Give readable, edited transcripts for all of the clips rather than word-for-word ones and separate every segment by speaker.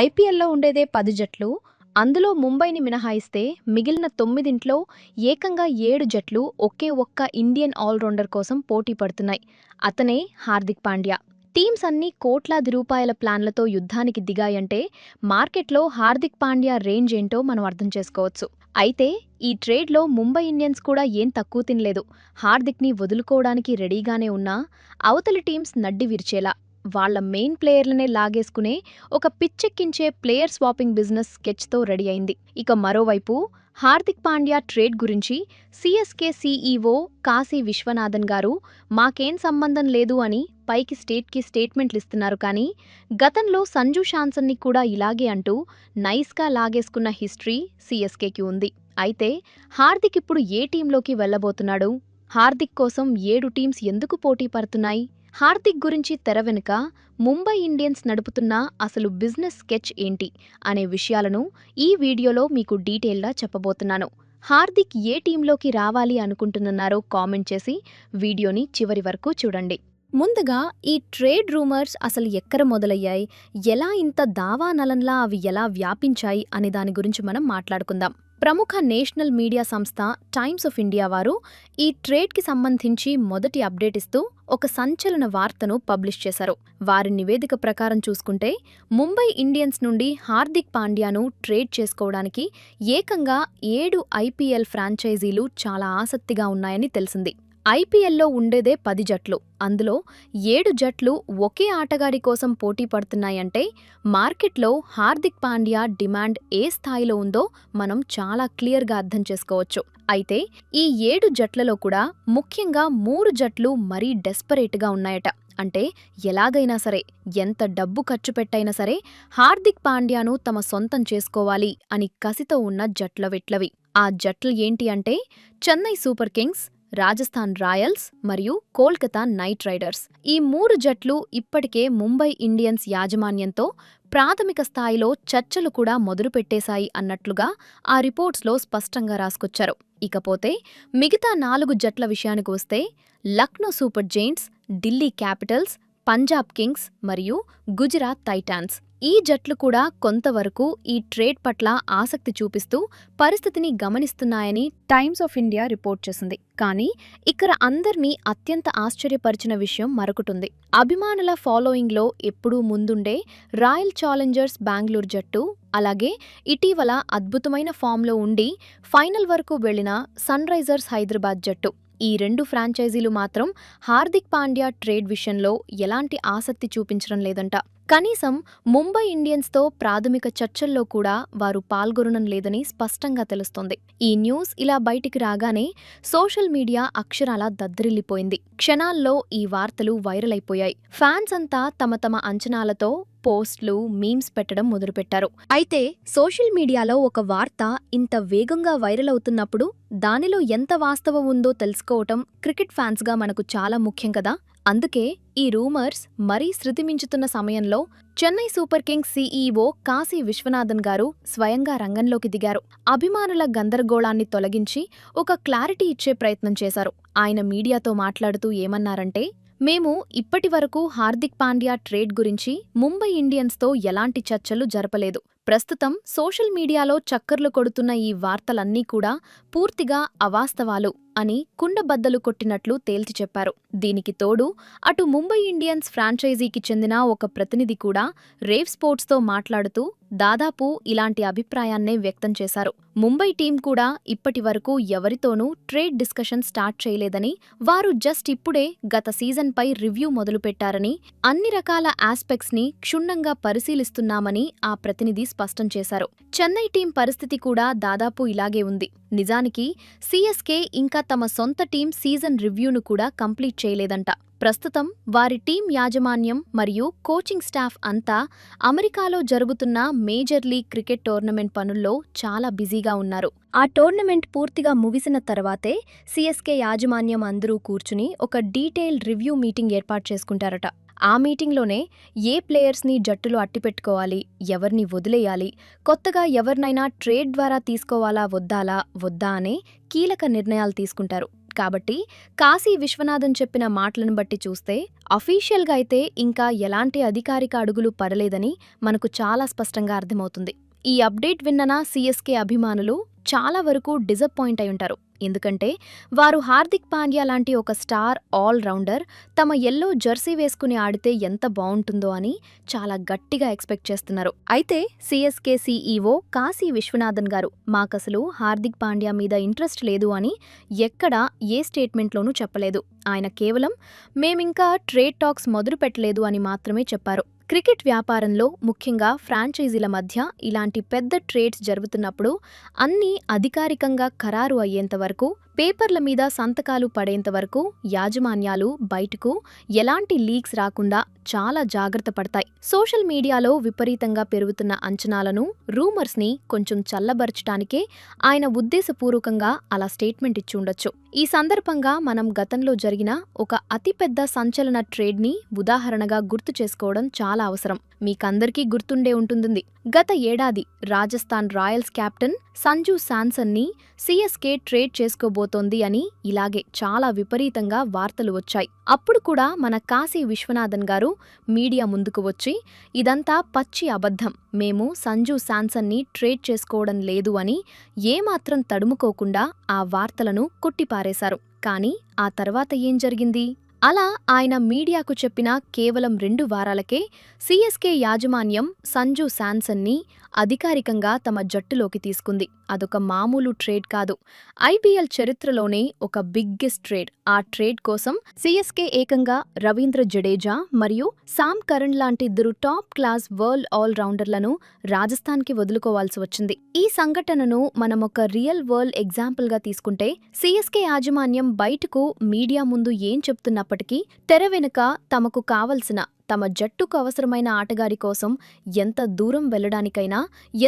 Speaker 1: ఐపీఎల్లో ఉండేదే 10 జట్లు. అందులో ముంబైని మినహాయిస్తే మిగిలిన 9 ఏకంగా 7 జట్లు ఒకే ఒక్క ఇండియన్ ఆల్రౌండర్ కోసం పోటీ పడుతున్నాయి. అతనే హార్దిక్ పాండ్యా. టీమ్స్ అన్నీ కోట్లాది రూపాయల ప్లాన్లతో యుద్ధానికి దిగాయంటే మార్కెట్లో హార్దిక్ పాండ్యా రేంజ్ ఏంటో మనం అర్థం చేసుకోవచ్చు. అయితే ఈ ట్రేడ్లో ముంబై ఇండియన్స్ కూడా ఏం తక్కువ తినలేదు. హార్దిక్ని వదులుకోవడానికి రెడీగానే ఉన్నా అవతలి టీమ్స్ నడ్డి విరిచేలా వాళ్ళ మెయిన్ ప్లేయర్లనే లాగేసుకునే ఒక పిచ్చెక్కించే ప్లేయర్ స్వాపింగ్ బిజినెస్ స్కెచ్తో రెడీ అయింది. ఇక మరోవైపు హార్దిక్ పాండ్యా ట్రేడ్ గురించి సిఎస్కే సీఈఓ కాశీ విశ్వనాథన్ గారు మాకేం సంబంధం లేదు అని పైకి స్టేట్మెంట్లిస్తున్నారు. కానీ గతంలో సంజు శాంసన్ని కూడా ఇలాగే అంటూ నైస్గా లాగేసుకున్న హిస్టరీ సిఎస్కేకి ఉంది. అయితే హార్దిక్ ఇప్పుడు ఏ టీంలోకి వెళ్లబోతున్నాడు? హార్దిక్ కోసం 7 టీమ్స్ ఎందుకు పోటీ పడుతున్నాయి? హార్దిక్ గురించి తెర వెనుక ముంబై ఇండియన్స్ నడుపుతున్న అసలు బిజినెస్ స్కెచ్ ఏంటి అనే విషయాలను ఈ వీడియోలో మీకు డీటెయిల్గా చెప్పబోతున్నాను. హార్దిక్ ఏ టీంలోకి రావాలి అనుకుంటున్నారో కామెంట్ చేసి వీడియోని చివరి వరకు చూడండి. ముందుగా ఈ ట్రేడ్ రూమర్స్ అసలు ఎక్కడ మొదలయ్యాయి, ఎలా ఇంత దావానలంలా అవి ఎలా వ్యాపించాయి అనే దాని గురించి మనం మాట్లాడుకుందాం. ప్రముఖ నేషనల్ మీడియా సంస్థ టైమ్స్ ఆఫ్ ఇండియా వారు ఈ ట్రేడ్కి సంబంధించి మొదటి అప్డేట్ ఇస్తూ ఒక సంచలన వార్తను పబ్లిష్ చేశారు. వారి నివేదిక ప్రకారం చూసుకుంటే ముంబై ఇండియన్స్ నుండి హార్దిక్ పాండ్యాను ట్రేడ్ చేసుకోవడానికి ఏకంగా 7 ఐపీఎల్ ఫ్రాంచైజీలు చాలా ఆసక్తిగా ఉన్నాయని తెలిసింది. ఐపీఎల్లో ఉండేదే 10 జట్లు. అందులో 7 జట్లు ఒకే ఆటగాడి కోసం పోటీ పడుతున్నాయంటే మార్కెట్లో హార్దిక్ పాండ్యా డిమాండ్ ఏ స్థాయిలో ఉందో మనం చాలా క్లియర్గా అర్థం చేసుకోవచ్చు. అయితే ఈ 7 జట్లలో కూడా ముఖ్యంగా 3 జట్లు మరీ డెస్పరేట్గా ఉన్నాయట. అంటే ఎలాగైనా సరే, ఎంత డబ్బు ఖర్చు పెట్టైనా సరే హార్దిక్ పాండ్యాను తమ సొంతం చేసుకోవాలి అని కసితో ఉన్న జట్ల వెట్లవి. ఆ జట్లు ఏంటి అంటే Chennai super Kings, Rajasthan Royals మరియు కోల్కతా నైట్ రైడర్స్. ఈ 3 జట్లు ఇప్పటికే ముంబై ఇండియన్స్ యాజమాన్యంతో ప్రాథమిక స్థాయిలో చర్చలు కూడా మొదలుపెట్టేశాయి అన్నట్లుగా ఆ రిపోర్ట్స్లో స్పష్టంగా రాసుకొచ్చారు. ఇకపోతే మిగతా 4 జట్ల విషయానికి వస్తే Lucknow super giants, Delhi Capitals, Punjab Kings మరియు గుజరాత్ టైటాన్స్. ఈ జట్లు కూడా కొంతవరకు ఈ ట్రేడ్ పట్ల ఆసక్తి చూపిస్తూ పరిస్థితిని గమనిస్తున్నాయని టైమ్స్ ఆఫ్ ఇండియా రిపోర్ట్ చేసింది. కానీ ఇక్కడ అందర్నీ అత్యంత ఆశ్చర్యపరిచిన విషయం మరొకటుంది. అభిమానుల ఫాలోయింగ్లో ఎప్పుడూ ముందుండే రాయల్ ఛాలెంజర్స్ బెంగళూరు జట్టు, అలాగే ఇటీవల అద్భుతమైన ఫామ్లో ఉండి ఫైనల్ వరకు వెళ్లిన సన్ రైజర్స్ హైదరాబాద్ జట్టు. ఈ 2 ఫ్రాంచైజీలు మాత్రం హార్దిక్ పాండ్యా ట్రేడ్ విషయంలో ఎలాంటి ఆసక్తి చూపించడం లేదంట. కనీసం ముంబై ఇండియన్స్తో ప్రాథమిక చర్చల్లో కూడా వారు పాల్గొనడం లేదని స్పష్టంగా తెలుస్తోంది. ఈ న్యూస్ ఇలా బయటికి రాగానే సోషల్ మీడియా అక్షరాలా దద్దరిల్లిపోయింది. క్షణాల్లో ఈ వార్తలు వైరల్ అయిపోయాయి. ఫ్యాన్స్ అంతా తమ తమ అంచనాలతో పోస్ట్లు, మీమ్స్ పెట్టడం మొదలుపెట్టారు. అయితే సోషల్ మీడియాలో ఒక వార్త ఇంత వేగంగా వైరల్ అవుతున్నప్పుడు దానిలో ఎంత వాస్తవం ఉందో తెలుసుకోవటం క్రికెట్ ఫ్యాన్స్గా మనకు చాలా ముఖ్యం కదా. అందుకే ఈ రూమర్స్ మరీ శృతిమించుతున్న సమయంలో Chennai super Kings CEO Kashi Viswanathan గారు స్వయంగా రంగంలోకి దిగారు. అభిమానుల గందరగోళాన్ని తొలగించి ఒక క్లారిటీ ఇచ్చే ప్రయత్నం చేశారు. ఆయన మీడియాతో మాట్లాడుతూ ఏమన్నారంటే, మేము ఇప్పటివరకు హార్దిక్ పాండ్యా ట్రేడ్ గురించి ముంబై ఇండియన్స్తో ఎలాంటి చర్చలు జరపలేదు. ప్రస్తుతం సోషల్ మీడియాలో చక్కర్లు కొడుతున్న ఈ వార్తలన్నీ కూడా పూర్తిగా అవాస్తవాలు అని కుండబద్దలు కొట్టినట్లు తేల్చి చెప్పారు. దీనికి తోడు అటు ముంబై ఇండియన్స్ ఫ్రాంచైజీకి చెందిన ఒక ప్రతినిధి కూడా రేవ్ స్పోర్ట్స్తో మాట్లాడుతూ దాదాపు ఇలాంటి అభిప్రాయాన్నే వ్యక్తం చేశారు. ముంబై టీం కూడా ఇప్పటి వరకు ఎవరితోనూ ట్రేడ్ డిస్కషన్ స్టార్ట్ చేయలేదని, వారు జస్ట్ ఇప్పుడే గత సీజన్పై రివ్యూ మొదలుపెట్టారని, అన్ని రకాల ఆస్పెక్ట్స్ని క్షుణ్ణంగా పరిశీలిస్తున్నామని ఆ ప్రతినిధి స్పష్టం చేశారు. చెన్నై టీం పరిస్థితి కూడా దాదాపు ఇలాగే ఉంది. నిజానికి సిఎస్కే ఇంకా తమ సొంత టీం సీజన్ రివ్యూను కూడా కంప్లీట్ చేయలేదంట. ప్రస్తుతం వారి టీం యాజమాన్యం మరియు కోచింగ్ స్టాఫ్ అంతా అమెరికాలో జరుగుతున్న మేజర్ లీగ్ క్రికెట్ టోర్నమెంట్ పనుల్లో చాలా బిజీగా ఉన్నారు. ఆ టోర్నమెంట్ పూర్తిగా ముగిసిన తర్వాతే సిఎస్కే యాజమాన్యం అందరూ కూర్చుని ఒక డీటెయిల్ రివ్యూ మీటింగ్ ఏర్పాటు చేసుకుంటారట. ఆ మీటింగ్లోనే ఏ ప్లేయర్స్ని జట్టులో అట్టిపెట్టుకోవాలి, ఎవరిని వదిలేయాలి, కొత్తగా ఎవరినైనా ట్రేడ్ ద్వారా తీసుకోవాలా వద్దా అనే కీలక నిర్ణయాలు తీసుకుంటారు. కాబట్టి కాశీ విశ్వనాథన్ చెప్పిన మాటలను బట్టి చూస్తే అఫీషియల్గా అయితే ఇంకా ఎలాంటి అధికారిక అడుగులు పడలేదని మనకు చాలా స్పష్టంగా అర్థమవుతుంది. ఈ అప్డేట్ విన్నన సీఎస్కే అభిమానులు చాలా వరకు డిసప్పాయింట్ అయి ఉంటారు. ఎందుకంటే వారు హార్దిక్ పాండ్యా లాంటి ఒక స్టార్ ఆల్రౌండర్ తమ ఎల్లో జెర్సీ వేసుకుని ఆడితే ఎంత బావుంటుందో అని చాలా గట్టిగా ఎక్స్పెక్ట్ చేస్తున్నారు. అయితే సీఎస్కే సీఈఓ కాశీ విశ్వనాథన్ గారు మాకసలు హార్దిక్ పాండ్యా మీద ఇంట్రెస్ట్ లేదు అని ఎక్కడా ఏ స్టేట్మెంట్లోనూ చెప్పలేదు. ఆయన కేవలం మేమింకా ట్రేడ్ టాక్స్ మొదలు పెట్టలేదు అని మాత్రమే చెప్పారు. క్రికెట్ వ్యాపారంలో ముఖ్యంగా ఫ్రాంచైజీల మధ్య ఇలాంటి పెద్ద ట్రేడ్స్ జరుగుతున్నప్పుడు అన్నీ అధికారికంగా ఖరారు అయ్యేంతవరకు, పేపర్ల మీద సంతకాలు పడేంతవరకు యాజమాన్యాలు బయటకు ఎలాంటి లీక్స్ రాకుండా చాలా జాగ్రత్త పడతాయి. సోషల్ మీడియాలో విపరీతంగా పెరుగుతున్న అంచనాలను, రూమర్స్ని కొంచెం చల్లబరచటానికే ఆయన ఉద్దేశపూర్వకంగా అలా స్టేట్మెంట్ ఇచ్చి ఉండొచ్చు. ఈ సందర్భంగా మనం గతంలో జరిగిన ఒక అతిపెద్ద సంచలన ట్రేడ్ని ఉదాహరణగా గుర్తు చేసుకోవడం చాలా అవసరం. మీకందరికీ గుర్తుండే ఉంటుంది. గత ఏడాది రాజస్థాన్ రాయల్స్ కెప్టెన్ సంజు శాంసన్ని సీఎస్కే ట్రేడ్ చేసుకోబోతోంది అని ఇలాగే చాలా విపరీతంగా వార్తలు వచ్చాయి. అప్పుడు కూడా మన కాశీ విశ్వనాథన్ గారు మీడియా ముందుకు వచ్చి ఇదంతా పచ్చి అబద్ధం, మేము సంజు శాంసన్ని ట్రేడ్ చేసుకోవడం లేదు అని ఏమాత్రం తడుముకోకుండా ఆ వార్తలను కొట్టిపారేశారు. కానీ ఆ తర్వాత ఏం జరిగింది? అలా ఆయన మీడియాకు చెప్పిన కేవలం 2 వారాలకే సీఎస్కే యాజమాన్యం సంజు శాంసన్ని అధికారికంగా తమ జట్టులోకి తీసుకుంది. అదొక మామూలు ట్రేడ్ కాదు, ఐపీఎల్ చరిత్రలోనే ఒక బిగ్గెస్ట్ ట్రేడ్. ఆ ట్రేడ్ కోసం సీఎస్కే ఏకంగా రవీంద్ర జడేజా మరియు సామ్ కరణ్ లాంటి 2 టాప్ క్లాస్ వరల్డ్ ఆల్రౌండర్లను రాజస్థాన్కి వదులుకోవాల్సి వచ్చింది. ఈ సంఘటనను మనం ఒక రియల్ వరల్డ్ ఎగ్జాంపుల్గా తీసుకుంటే సీఎస్కే యాజమాన్యం బయటకు మీడియా ముందు ఏం చెప్తున్నప్పటికీ తెర వెనుక తమకు కావలసిన, తమ జట్టుకు అవసరమైన ఆటగాడి కోసం ఎంత దూరం వెళ్లడానికైనా,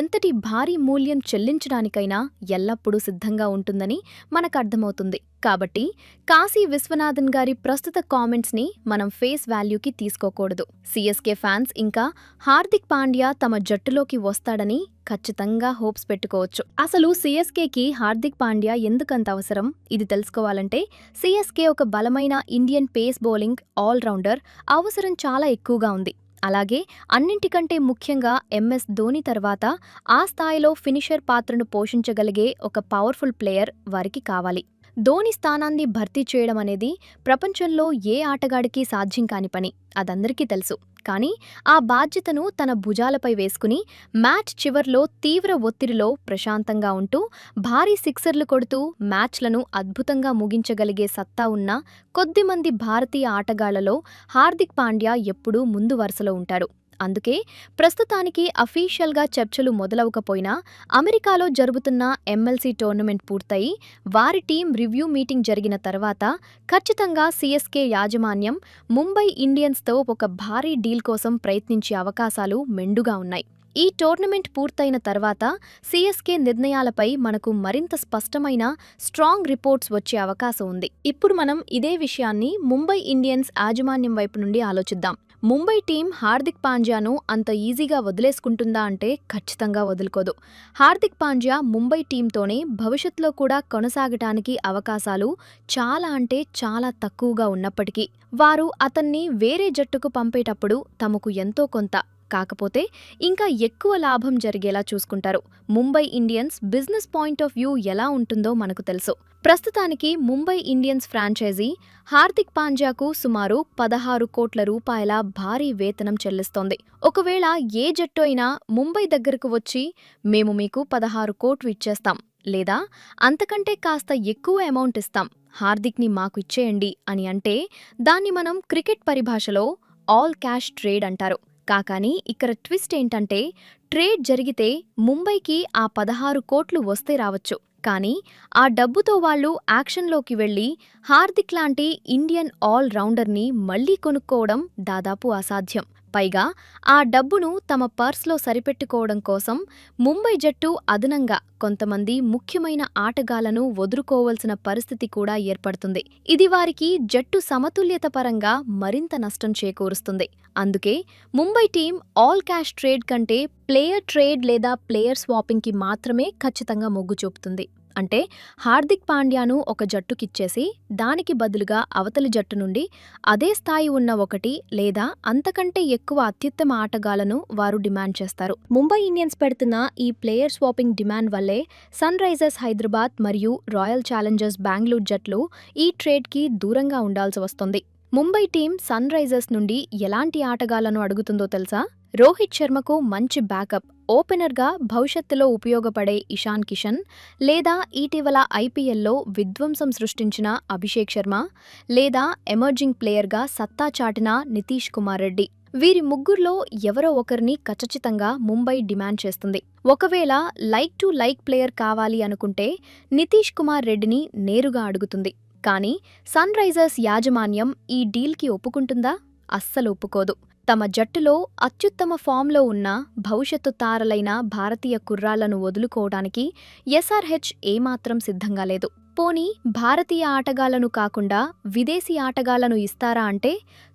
Speaker 1: ఎంతటి భారీ మూల్యం చెల్లించడానికైనా ఎల్లప్పుడూ సిద్ధంగా ఉంటుందని మనకు అర్థమవుతుంది. కాబట్టి కాశీ విశ్వనాథన్ గారి ప్రస్తుత కామెంట్స్ని మనం ఫేస్ వాల్యూకి తీసుకోకూడదు. సీఎస్కే ఫ్యాన్స్ ఇంకా హార్దిక్ పాండ్యా తమ జట్టులోకి వస్తాడని ఖచ్చితంగా హోప్స్ పెట్టుకోవచ్చు. అసలు సీఎస్కేకి హార్దిక్ పాండ్యా ఎందుకంత అవసరం? ఇది తెలుసుకోవాలంటే సీఎస్కే ఒక బలమైన ఇండియన్ పేస్ బౌలింగ్ ఆల్రౌండర్ అవసరం చాలా ఎక్కువగా ఉంది. అలాగే అన్నింటికంటే ముఖ్యంగా ఎంఎస్ ధోని తర్వాత ఆ స్థాయిలో ఫినిషర్ పాత్రను పోషించగలిగే ఒక పవర్ఫుల్ ప్లేయర్ వారికి కావాలి. ధోని స్థానాన్ని భర్తీ చేయడం అనేది ప్రపంచంలో ఏ ఆటగాడికి సాధ్యం కాని పని, అదందరికీ తెలుసు. కానీ ఆ బాధ్యతను తన భుజాలపై వేసుకుని మ్యాచ్ చివర్లో తీవ్ర ఒత్తిడిలో ప్రశాంతంగా ఉంటూ భారీ సిక్సర్లు కొడుతూ మ్యాచ్లను అద్భుతంగా ముగించగలిగే సత్తా ఉన్న కొద్దిమంది భారతీయ ఆటగాళ్లలో హార్దిక్ పాండ్యా ఎప్పుడూ ముందు వరుసలో ఉంటాడు. అందుకే ప్రస్తుతానికి అఫీషియల్గా చర్చలు మొదలవకపోయినా అమెరికాలో జరుగుతున్న ఎంఎల్సీ టోర్నమెంట్ పూర్తయి వారి టీం రివ్యూ మీటింగ్ జరిగిన తర్వాత ఖచ్చితంగా సీఎస్కే యాజమాన్యం ముంబై ఇండియన్స్తో ఒక భారీ డీల్ కోసం ప్రయత్నించే అవకాశాలు మెండుగా ఉన్నాయి. ఈ టోర్నమెంట్ పూర్తయిన తర్వాత సీఎస్కే నిర్ణయాలపై మనకు మరింత స్పష్టమైన స్ట్రాంగ్ రిపోర్ట్స్ వచ్చే అవకాశం ఉంది. ఇప్పుడు మనం ఇదే విషయాన్ని ముంబై ఇండియన్స్ యాజమాన్యం వైపు నుండి ఆలోచిద్దాం. ముంబై టీం హార్దిక్ పాండ్యాను అంత ఈజీగా వదిలేసుకుంటుందా అంటే ఖచ్చితంగా వదులుకోదు. హార్దిక్ పాండ్యా ముంబై టీంతోనే భవిష్యత్తులో కూడా కొనసాగటానికి అవకాశాలు చాలా అంటే చాలా తక్కువగా ఉన్నప్పటికీ వారు అతన్ని వేరే జట్టుకు పంపేటప్పుడు తమకు ఎంతో కొంత, కాకపోతే ఇంకా ఎక్కువ లాభం జరిగేలా చూసుకుంటారు. Mumbai Indians business point of view ఎలా ఉంటుందో మనకు తెలుసు. ప్రస్తుతానికి ముంబై ఇండియన్స్ ఫ్రాంచైజీ హార్దిక్ పాండ్యాకు సుమారు 16 కోట్ల రూపాయల భారీ వేతనం చెల్లిస్తోంది. ఒకవేళ ఏ జట్టు అయినా ముంబై దగ్గరకు వచ్చి మేము మీకు 16 కోట్లు ఇచ్చేస్తాం, లేదా అంతకంటే కాస్త ఎక్కువ అమౌంట్ ఇస్తాం, హార్దిక్ని మాకు ఇచ్చేయండి అని అంటే దాన్ని మనం క్రికెట్ పరిభాషలో ఆల్ క్యాష్ ట్రేడ్ అంటారు. కాకాని ఇక్కడ ట్విస్ట్ ఏంటంటే ట్రేడ్ జరిగితే ముంబైకి ఆ 16 కోట్లు వస్తే రావచ్చు, కానీ ఆ డబ్బుతో వాళ్ళు యాక్షన్లోకి వెళ్లి హార్దిక్ లాంటి ఇండియన్ ఆల్రౌండర్ని మళ్లీ కొనుక్కోవడం దాదాపు అసాధ్యం. పైగా ఆ డబ్బును తమ పర్స్లో సరిపెట్టుకోవడం కోసం ముంబై జట్టు అదనంగా కొంతమంది ముఖ్యమైన ఆటగాళ్లను వదులుకోవాల్సిన పరిస్థితి కూడా ఏర్పడుతుంది. ఇది వారికి జట్టు సమతుల్యత పరంగా మరింత నష్టం చేకూరుస్తుంది. అందుకే Mumbai team all cash trade కంటే ప్లేయర్ ట్రేడ్ లేదా ప్లేయర్ స్వాపింగ్కి మాత్రమే ఖచ్చితంగా మొగ్గు చూపుతుంది. అంటే హార్దిక్ పాండ్యాను ఒక జట్టుకిచ్చేసి దానికి బదులుగా అవతలి జట్టు నుండి అదే స్థాయి ఉన్న ఒకటి లేదా అంతకంటే ఎక్కువ అత్యుత్తమ ఆటగాళ్లను వారు డిమాండ్ చేస్తారు. ముంబై ఇండియన్స్ పెడుతున్న ఈ ప్లేయర్ స్వాపింగ్ డిమాండ్ వల్లే సన్ రైజర్స్ హైదరాబాద్ మరియు రాయల్ ఛాలెంజర్స్ బెంగళూరు జట్లు ఈ ట్రేడ్కి దూరంగా ఉండాల్సి వస్తుంది. ముంబై టీం సన్ రైజర్స్ నుండి ఎలాంటి ఆటగాళ్లను అడుగుతుందో తెలుసా? రోహిత్ శర్మకు మంచి బ్యాకప్, ఓపెనర్గా భవిష్యత్తులో ఉపయోగపడే ఇషాన్ కిషన్, లేదా ఇటీవల ఐపీఎల్లో విధ్వంసం సృష్టించిన అభిషేక్ శర్మ, లేదా ఎమర్జింగ్ ప్లేయర్గా సత్తా చాటిన నితీష్ కుమార్ రెడ్డి. వీరి ముగ్గురులో ఎవరో ఒకరిని ఖచ్చితంగా ముంబై డిమాండ్ చేస్తుంది. ఒకవేళ లైక్ టు లైక్ ప్లేయర్ కావాలి అనుకుంటే నితీష్ కుమార్ రెడ్డిని నేరుగా అడుగుతుంది. కానీ సన్ రైజర్స్ యాజమాన్యం ఈ డీల్కి ఒప్పుకుంటుందా? అస్సలు ఒప్పుకోదు. తమ జట్టులో అత్యుత్తమ ఫామ్లో ఉన్న భవిష్యత్తు తారలైన భారతీయ కుర్రాళ్లను వదులుకోవడానికి ఎస్ఆర్హెచ్ ఏమాత్రం సిద్ధంగా లేదు. పోనీ భారతీయ ఆటగాళ్లను కాకుండా విదేశీ ఆటగాళ్లను ఇస్తారా అంటే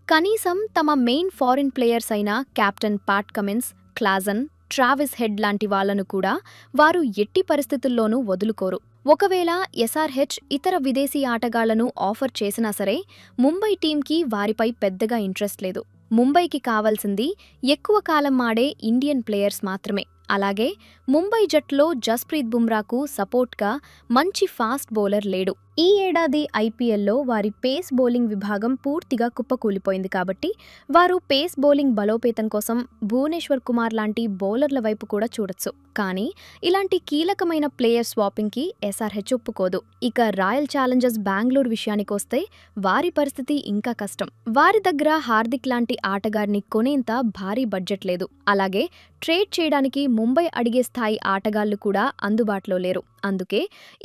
Speaker 1: కనీసం తమ మెయిన్ ఫారిన్ ప్లేయర్స్ అయిన captain Pat Cummins, Klaasen, Travis Head లాంటి వాళ్లను కూడా వారు ఎట్టి పరిస్థితుల్లోనూ వదులుకోరు. ఒకవేళ ఎస్ఆర్హెచ్ ఇతర విదేశీ ఆటగాళ్లను ఆఫర్ చేసినా సరే ముంబై టీంకి వారిపై పెద్దగా ఇంట్రెస్ట్ లేదు. ముంబైకి కావాల్సింది ఎక్కువ కాలం ఆడే ఇండియన్ ప్లేయర్స్ మాత్రమే. అలాగే ముంబై జట్టులో జస్ప్రీత్ బుమ్రాకు సపోర్ట్గా మంచి ఫాస్ట్ బౌలర్ లేడు. ఈ ఏడాది ఐపీఎల్లో వారి పేస్ బౌలింగ్ విభాగం పూర్తిగా కుప్పకూలిపోయింది కాబట్టి వారు పేస్ బౌలింగ్ బలోపేతం కోసం భువనేశ్వర్ కుమార్ లాంటి బౌలర్ల వైపు కూడా చూడొచ్చు. కానీ ఇలాంటి కీలకమైన ప్లేయర్ స్వాపింగ్కి ఎస్ఆర్హెచ్ ఒప్పుకోదు. ఇక రాయల్ ఛాలెంజర్స్ బెంగళూరు విషయానికొస్తే వారి పరిస్థితి ఇంకా కష్టం. వారి దగ్గర హార్దిక్ లాంటి ఆటగాడిని కొనేంత భారీ బడ్జెట్ లేదు. అలాగే ట్రేడ్ చేయడానికి ముంబై అడిగే స్థాయి ఆటగాళ్లు కూడా అందుబాటులో లేరు. అందుకే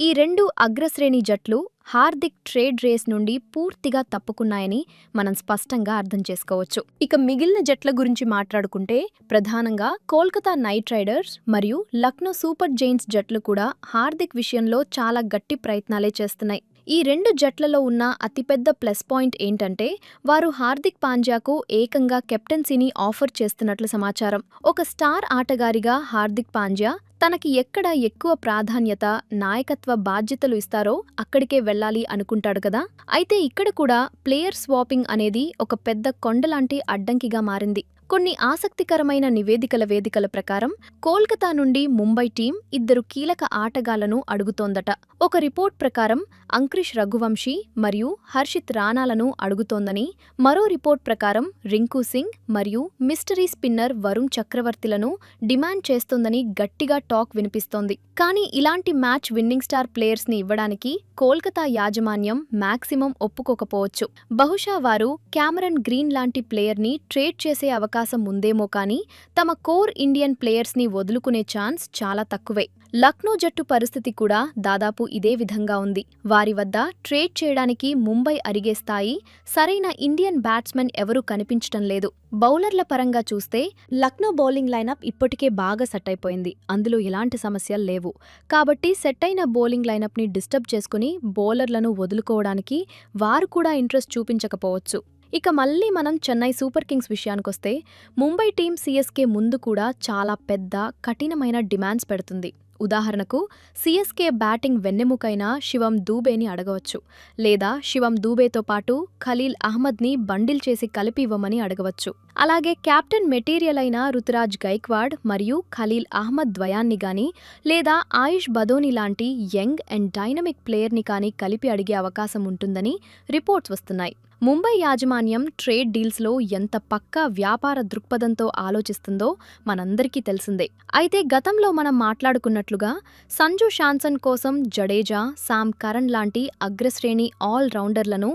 Speaker 1: ఈ రెండు అగ్రశ్రేణి జట్లు హార్దిక్ ట్రేడ్ రేస్ నుండి పూర్తిగా తప్పుకున్నాయని మనం స్పష్టంగా అర్థం చేసుకోవచ్చు. ఇక మిగిలిన జట్ల గురించి మాట్లాడుకుంటే ప్రధానంగా కోల్కతా నైట్ రైడర్స్ మరియు లక్నో సూపర్ జైంట్స్ జట్లు కూడా హార్దిక్ విషయంలో చాలా గట్టి ప్రయత్నాలే చేస్తున్నాయి. ఈ రెండు జట్లలో ఉన్న అతిపెద్ద ప్లస్ పాయింట్ ఏంటంటే వారు హార్దిక్ పాండ్యాకు ఏకంగా కెప్టెన్సీని ఆఫర్ చేస్తున్నట్లు సమాచారం. ఒక స్టార్ ఆటగారిగా హార్దిక్ పాండ్యా తనకి ఎక్కడ ఎక్కువ ప్రాధాన్యత, నాయకత్వ బాధ్యతలు ఇస్తారో అక్కడికే వెళ్లాలి అనుకుంటాడు కదా. అయితే ఇక్కడ కూడా ప్లేయర్ స్వాపింగ్ అనేది ఒక పెద్ద కొండలాంటి అడ్డంకిగా మారింది. కొన్ని ఆసక్తికరమైన వేదికల ప్రకారం కోల్కతా నుండి ముంబై టీం ఇద్దరు కీలక ఆటగాళ్లను అడుగుతోందట. ఒక రిపోర్ట్ ప్రకారం అంక్రిష్ రఘువంశీ మరియు హర్షిత్ రాణాలను అడుగుతోందని, మరో రిపోర్ట్ ప్రకారం రింకు సింగ్ మరియు మిస్టరీ స్పిన్నర్ వరుణ్ చక్రవర్తిలను డిమాండ్ చేస్తోందని గట్టిగా టాక్ వినిపిస్తోంది. కానీ ఇలాంటి మ్యాచ్ విన్నింగ్ స్టార్ ప్లేయర్స్ని ఇవ్వడానికి కోల్కతా యాజమాన్యం మాక్సిమం ఒప్పుకోకపోవచ్చు. బహుశా వారు క్యామరన్ గ్రీన్ లాంటి ప్లేయర్ని ట్రేడ్ చేసే అవకాశం ఉందేమో కానీ తమ కోర్ ఇండియన్ ప్లేయర్స్ని వదులుకునే ఛాన్స్ చాలా తక్కువే. లక్నో జట్టు పరిస్థితి కూడా దాదాపు ఇదే విధంగా ఉంది. వారి వద్ద ట్రేడ్ చేయడానికి ముంబై అరిగే స్థాయి సరైన ఇండియన్ బ్యాట్స్మెన్ ఎవరూ కనిపించటం లేదు. బౌలర్ల పరంగా చూస్తే లక్నో బౌలింగ్ లైనప్ ఇప్పటికే బాగా సెట్ అయిపోయింది. అందులో ఎలాంటి సమస్యలు లేవు. కాబట్టి సెట్ అయిన బౌలింగ్ లైనప్ని డిస్టర్బ్ చేసుకుని బౌలర్లను వదులుకోవడానికి వారు కూడా ఇంట్రెస్ట్ చూపించకపోవచ్చు. ఇక మళ్ళీ మనం చెన్నై సూపర్ కింగ్స్ విషయానికొస్తే ముంబై టీం సిఎస్కే ముందు కూడా చాలా పెద్ద కఠినమైన డిమాండ్స్ పెడుతుంది. ఉదాహరణకు సిఎస్కే బ్యాటింగ్ వెన్నెముకైన శివం దూబేని అడగవచ్చు, లేదా శివం దూబేతో పాటు ఖలీల్ అహ్మద్ని బండిల్ చేసి కలిపి ఇవ్వమని అడగవచ్చు. అలాగే కెప్టెన్ మెటీరియల్ అయిన రుతురాజ్ గైక్వాడ్ మరియు ఖలీల్ అహ్మద్ ద్వయాన్ని గాని, లేదా ఆయుష్ బదోని లాంటి యంగ్ అండ్ డైనమిక్ ప్లేయర్ని కానీ కలిపి అడిగే అవకాశం ఉంటుందని రిపోర్ట్స్ వస్తున్నాయి. ముంబై యాజమాన్యం ట్రేడ్ డీల్స్లో ఎంత పక్కా వ్యాపార దృక్పథంతో ఆలోచిస్తుందో మనందరికీ తెలిసిందే. అయితే గతంలో మనం మాట్లాడుకున్నట్లుగా సంజు శాంసన్ కోసం జడేజా, శామ్ కరణ్ లాంటి అగ్రశ్రేణి ఆల్ రౌండర్లను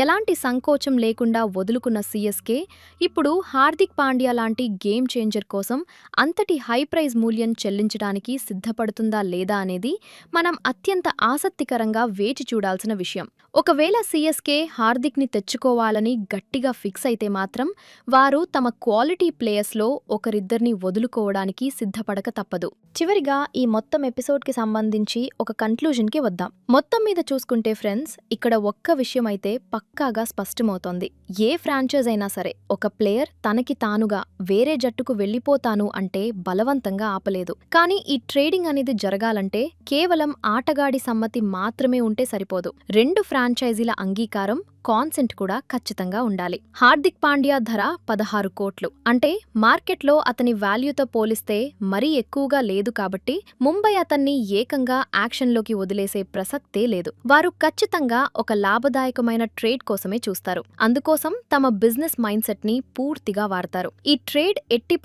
Speaker 1: ఎలాంటి సంకోచం లేకుండా వదులుకున్న సిఎస్కే ఇప్పుడు హార్దిక్ పాండ్యా లాంటి గేమ్ చేంజర్ కోసం అంతటి హై ప్రైజ్ మూల్యం చెల్లించడానికి సిద్ధపడుతుందా లేదా అనేది మనం అత్యంత ఆసక్తికరంగా వేచి చూడాల్సిన విషయం. ఒకవేళ సిఎస్కే హార్దిక్ని తెచ్చుకోవాలని గట్టిగా ఫిక్స్ అయితే మాత్రం వారు తమ క్వాలిటీ ప్లేయర్స్లో ఒకరిద్దరిని వదులుకోవడానికి సిద్ధపడక తప్పదు. చివరిగా ఈ మొత్తం ఎపిసోడ్కి సంబంధించి ఒక కన్క్లూజన్కి వద్దాం. మొత్తం మీద చూసుకుంటే ఫ్రెండ్స్, ఇక్కడ ఒక్క విషయం అయితే పక్కాగా స్పష్టమవుతోంది. ఏ ఫ్రాంచైజ్ అయినా సరే ఒక ప్లేయర్ తనకి తానుగా వేరే జట్టుకు వెళ్ళిపోతాను అంటే బలవంతంగా ఆపలేదు. కానీ ఈ ట్రేడింగ్ అనేది జరగాలంటే కేవలం ఆటగాడి సమ్మతి మాత్రమే ఉంటే సరిపోదు. 2 ఫ్రాంచైజీల అంగీకారం, కాన్సెంట్ కూడా ఖచ్చితంగా ఉండాలి. హార్దిక్ పాండ్యా ధర 16 కోట్లు అంటే మార్కెట్లో అతని వాల్యూతో పోలిస్తే మరీ ఎక్కువగా లేదు కాబట్టి ముంబై అతన్ని ఏకంగా యాక్షన్లోకి వదిలేసే ప్రసక్తే లేదు. వారు ఖచ్చితంగా ఒక లాభదాయకమైన ట్రేడ్ కోసమే చూస్తారు. అందుకోసం తమ బిజినెస్ మైండ్ సెట్ ని పూర్తిగా వాడతారు. ఈ ట్రేడ్ ఎట్టి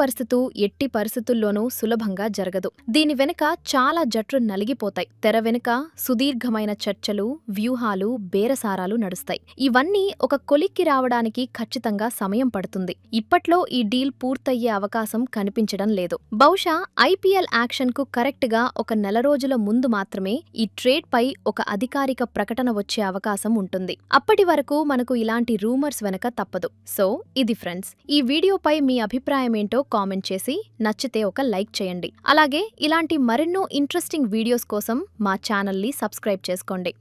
Speaker 1: పరిస్థితుల్లోనూ సులభంగా జరగదు. దీని వెనుక చాలా జట్లు నలిగిపోతాయి. తెర వెనుక సుదీర్ఘమైన చర్చలు, వ్యూహాలు, బేరసారాలు నడుస్తాయి. ఇవన్నీ ఒక కొలిక్కి రావడానికి ఖచ్చితంగా సమయం పడుతుంది. ఇప్పట్లో ఈ డీల్ పూర్తయ్యే అవకాశం కనిపించడం లేదు. బహుశా ఐపీఎల్ యాక్షన్కు కరెక్ట్గా ఒక నెల రోజుల ముందు మాత్రమే ఈ ట్రేడ్ పై ఒక అధికారిక ప్రకటన వచ్చే అవకాశం ఉంటుంది. అప్పటి వరకు మనకు ఇలాంటి రూమర్స్ వెనక తప్పదు. సో ఇది ఫ్రెండ్స్, ఈ వీడియోపై మీ అభిప్రాయమేంటో కామెంట్ చేసి నచ్చితే ఒక లైక్ చేయండి. అలాగే ఇలాంటి మరెన్నో ఇంట్రెస్టింగ్ వీడియోస్ కోసం మా ఛానల్ని సబ్స్క్రైబ్ చేసుకోండి.